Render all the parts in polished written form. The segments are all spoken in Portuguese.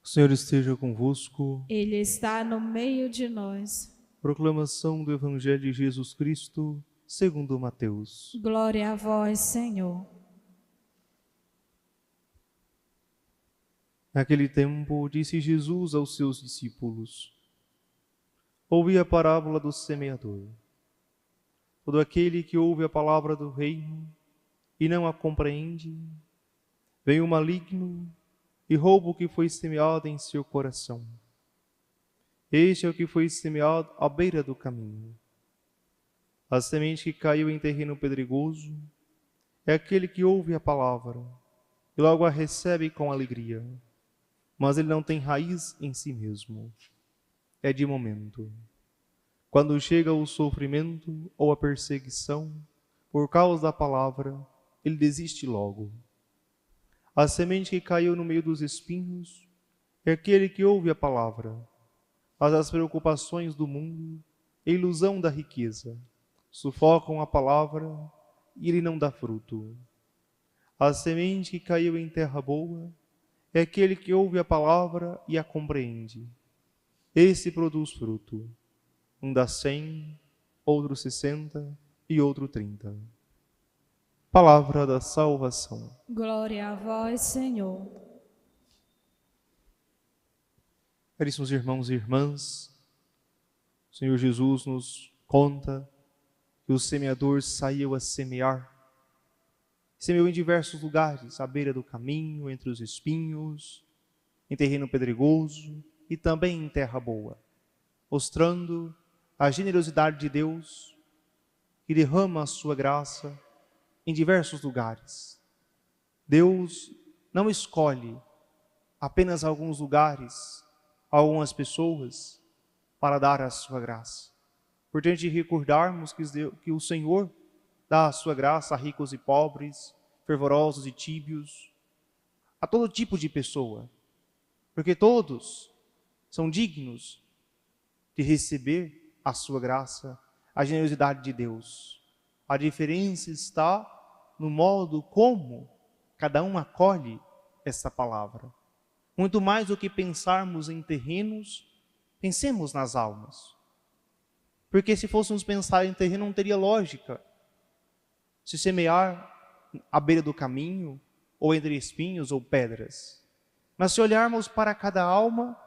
O Senhor esteja convosco. Ele está no meio de nós. Proclamação do Evangelho de Jesus Cristo, segundo Mateus. Glória a vós, Senhor. Naquele tempo, disse Jesus aos seus discípulos: Ouvi a parábola do semeador. Todo aquele que ouve a palavra do reino e não a compreende, vem o maligno e rouba o que foi semeado em seu coração. Este é o que foi semeado à beira do caminho. A semente que caiu em terreno pedregoso é aquele que ouve a palavra e logo a recebe com alegria, mas ele não tem raiz em si mesmo. É de momento. Quando chega o sofrimento ou a perseguição por causa da palavra, ele desiste logo. A semente que caiu no meio dos espinhos é aquele que ouve a palavra, mas as preocupações do mundo e a ilusão da riqueza sufocam a palavra e ele não dá fruto. A semente que caiu em terra boa é aquele que ouve a palavra e a compreende. Esse produz fruto. Um dá 100, outro 60 e outro 30. Palavra da salvação. Glória a vós, Senhor. Caríssimos irmãos e irmãs, o Senhor Jesus nos conta que o semeador saiu a semear. Semeou em diversos lugares, à beira do caminho, entre os espinhos, em terreno pedregoso e também em terra boa, mostrando a generosidade de Deus que derrama a sua graça em diversos lugares. Deus não escolhe apenas alguns lugares, algumas pessoas, para dar a sua graça. Importante recordarmos que o Senhor dá a sua graça a ricos e pobres, fervorosos e tíbios, a todo tipo de pessoa, porque todos são dignos de receber a sua graça, a generosidade de Deus. A diferença está no modo como cada um acolhe essa palavra. Muito mais do que pensarmos em terrenos, pensemos nas almas. Porque se fôssemos pensar em terreno, não teria lógica se semear à beira do caminho, ou entre espinhos ou pedras. Mas se olharmos para cada alma,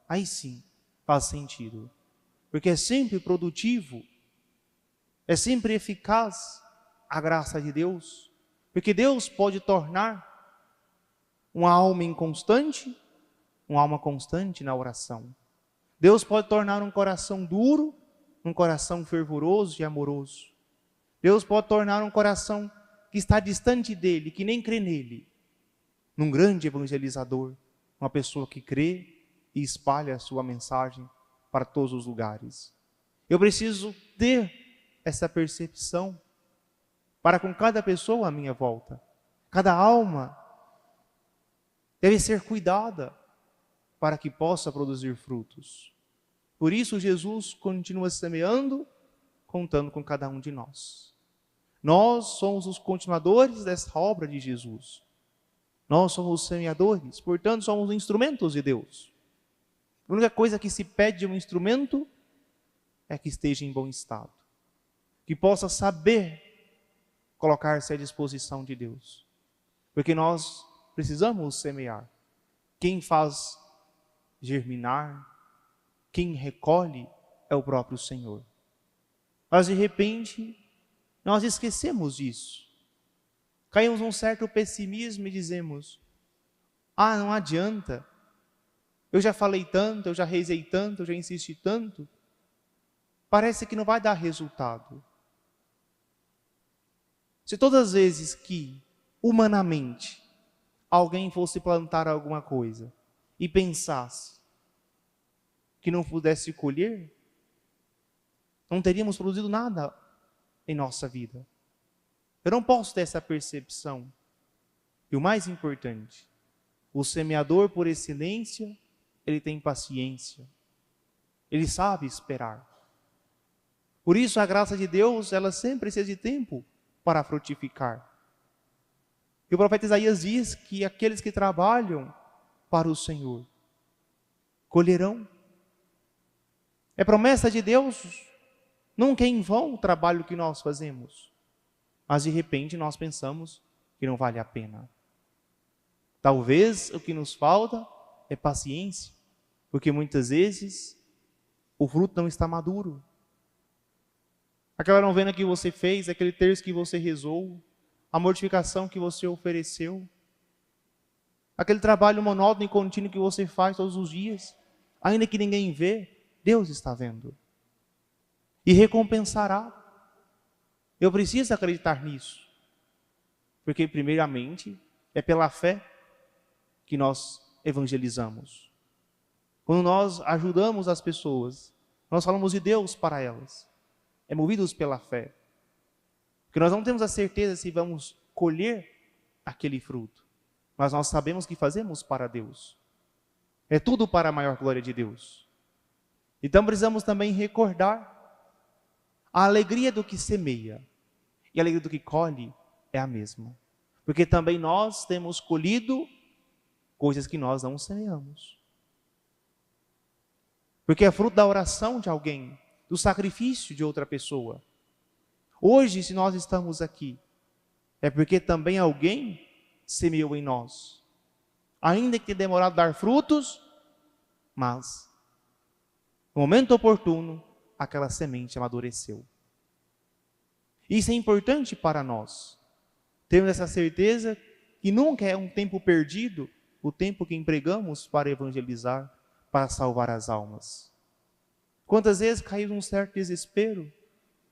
aí sim faz sentido. Porque é sempre produtivo, é sempre eficaz a graça de Deus. Porque Deus pode tornar uma alma inconstante, uma alma constante na oração. Deus pode tornar um coração duro, um coração fervoroso e amoroso. Deus pode tornar um coração que está distante dele, que nem crê nele, num grande evangelizador, uma pessoa que crê e espalha a sua mensagem para todos os lugares. Eu preciso ter essa percepção para com cada pessoa à minha volta. Cada alma deve ser cuidada para que possa produzir frutos. Por isso Jesus continua semeando, contando com cada um de nós. Nós somos os continuadores dessa obra de Jesus. Nós somos os semeadores, portanto somos instrumentos de Deus. A única coisa que se pede de um instrumento é que esteja em bom estado, que possa saber colocar-se à disposição de Deus, porque nós precisamos semear. Quem faz germinar, quem recolhe é o próprio Senhor. Mas de repente nós esquecemos disso. Caímos num certo pessimismo e dizemos: não adianta, eu já falei tanto, eu já rezei tanto, eu já insisti tanto, parece que não vai dar resultado. Se todas as vezes que, humanamente, alguém fosse plantar alguma coisa e pensasse que não pudesse colher, não teríamos produzido nada em nossa vida. Eu não posso ter essa percepção. E o mais importante, o semeador por excelência, ele tem paciência. Ele sabe esperar. Por isso a graça de Deus, ela sempre precisa de tempo para frutificar. E o profeta Isaías diz que aqueles que trabalham para o Senhor colherão. É promessa de Deus, nunca é em vão o trabalho que nós fazemos. Mas de repente nós pensamos que não vale a pena. Talvez o que nos falta é paciência, porque muitas vezes o fruto não está maduro. Aquela novena que você fez, aquele terço que você rezou, a mortificação que você ofereceu, aquele trabalho monótono e contínuo que você faz todos os dias, ainda que ninguém vê, Deus está vendo. E recompensará. Eu preciso acreditar nisso. Porque primeiramente é pela fé que nós evangelizamos. Quando nós ajudamos as pessoas, nós falamos de Deus para elas. É movidos pela fé. Porque nós não temos a certeza se vamos colher aquele fruto. Mas nós sabemos que fazemos para Deus. É tudo para a maior glória de Deus. Então precisamos também recordar a alegria do que semeia. E a alegria do que colhe é a mesma. Porque também nós temos colhido coisas que nós não semeamos. Porque é fruto da oração de alguém, do sacrifício de outra pessoa. Hoje, se nós estamos aqui, é porque também alguém semeou em nós. Ainda que tenha demorado a dar frutos, mas no momento oportuno, aquela semente amadureceu. Isso é importante para nós. Temos essa certeza que nunca é um tempo perdido, o tempo que empregamos para evangelizar, para salvar as almas. Quantas vezes caímos num certo desespero,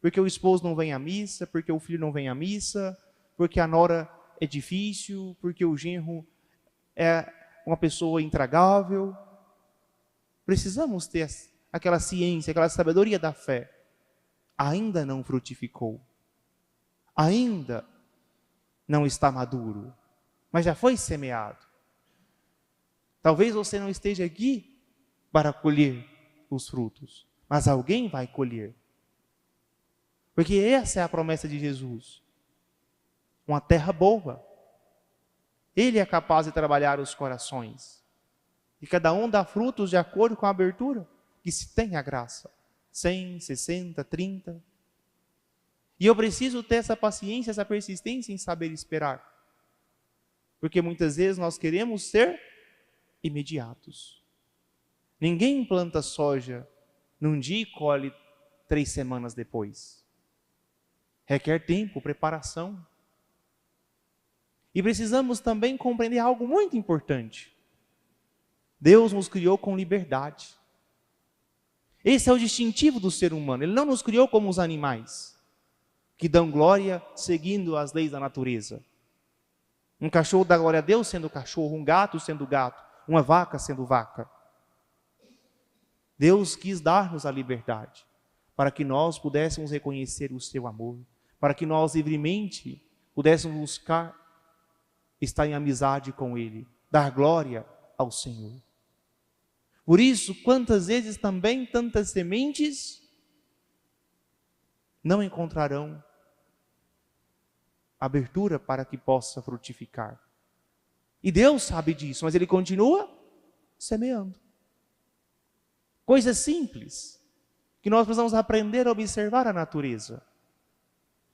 porque o esposo não vem à missa, porque o filho não vem à missa, porque a nora é difícil, porque o genro é uma pessoa intragável. Precisamos ter aquela ciência, aquela sabedoria da fé. Ainda não frutificou. Ainda não está maduro, mas já foi semeado. Talvez você não esteja aqui para colher os frutos, mas alguém vai colher. Porque essa é a promessa de Jesus. Uma terra boa. Ele é capaz de trabalhar os corações. E cada um dá frutos de acordo com a abertura que se tem a graça. 100, 60, 30. E eu preciso ter essa paciência, essa persistência em saber esperar. Porque muitas vezes nós queremos ser imediatos. Ninguém planta soja num dia e colhe 3 semanas depois. Requer tempo, preparação. E precisamos também compreender algo muito importante. Deus nos criou com liberdade. Esse é o distintivo do ser humano. Ele não nos criou como os animais, que dão glória seguindo as leis da natureza. Um cachorro dá glória a Deus sendo cachorro, um gato sendo gato, uma vaca sendo vaca. Deus quis dar-nos a liberdade, para que nós pudéssemos reconhecer o seu amor, para que nós livremente pudéssemos buscar estar em amizade com Ele, dar glória ao Senhor. Por isso, quantas vezes também tantas sementes não encontrarão abertura para que possa frutificar. E Deus sabe disso, mas Ele continua semeando. Coisas simples, que nós precisamos aprender a observar a natureza.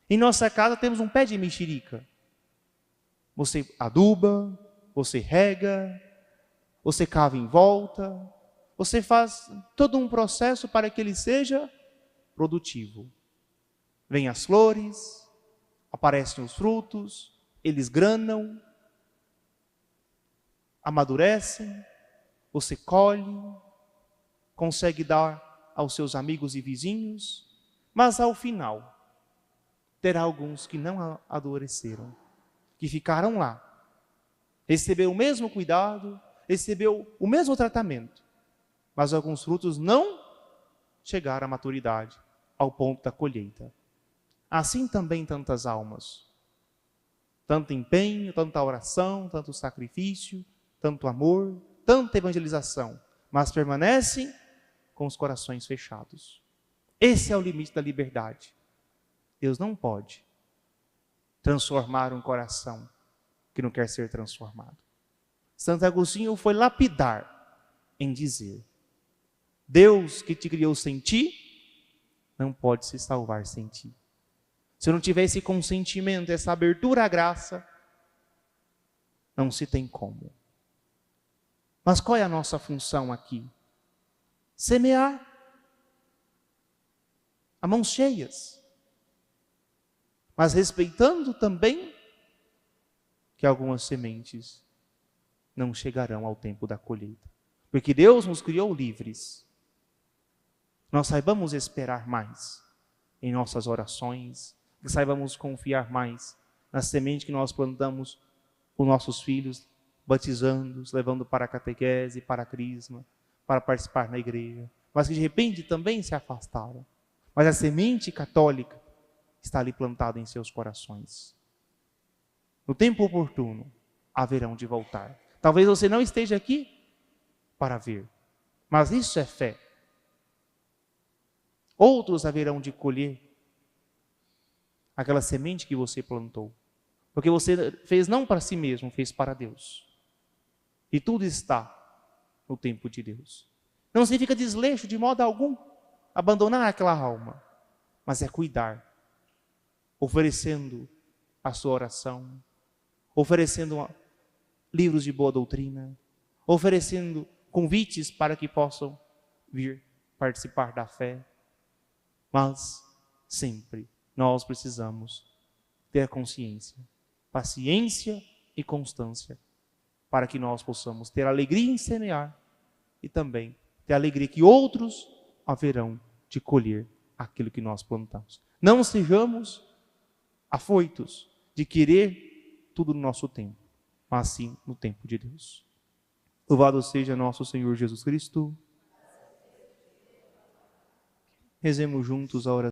Em nossa casa temos um pé de mexerica. Você aduba, você rega, você cava em volta, você faz todo um processo para que ele seja produtivo. Vêm as flores, aparecem os frutos, eles granam, amadurecem, você colhe, consegue dar aos seus amigos e vizinhos, mas ao final terá alguns que não adoeceram, que ficaram lá, receberam o mesmo cuidado, recebeu o mesmo tratamento, mas alguns frutos não chegaram à maturidade, ao ponto da colheita. Assim também tantas almas, tanto empenho, tanta oração, tanto sacrifício, tanto amor, tanta evangelização, mas permanecem com os corações fechados. Esse é o limite da liberdade. Deus não pode transformar um coração que não quer ser transformado. Santo Agostinho foi lapidar em dizer: Deus que te criou sem ti, não pode se salvar sem ti. Se não tiver esse consentimento, essa abertura à graça, não se tem como. Mas qual é a nossa função aqui? Semear. A mãos cheias. Mas respeitando também que algumas sementes não chegarão ao tempo da colheita. Porque Deus nos criou livres. Nós saibamos esperar mais em nossas orações, que saibamos confiar mais na semente que nós plantamos com nossos filhos, batizando-os, levando para a catequese, para a crisma, para participar na igreja, mas que de repente também se afastaram. Mas a semente católica está ali plantada em seus corações. No tempo oportuno, haverão de voltar. Talvez você não esteja aqui para ver, mas isso é fé. Outros haverão de colher aquela semente que você plantou. Porque você fez não para si mesmo, fez para Deus. E tudo está no tempo de Deus. Não significa desleixo de modo algum, abandonar aquela alma, mas é cuidar, oferecendo a sua oração, oferecendo livros de boa doutrina, oferecendo convites para que possam vir participar da fé. Mas sempre nós precisamos ter consciência, paciência e constância, para que nós possamos ter alegria em semear e também ter alegria que outros haverão de colher aquilo que nós plantamos. Não sejamos afoitos de querer tudo no nosso tempo, mas sim no tempo de Deus. Louvado seja nosso Senhor Jesus Cristo. Rezemos juntos a oração.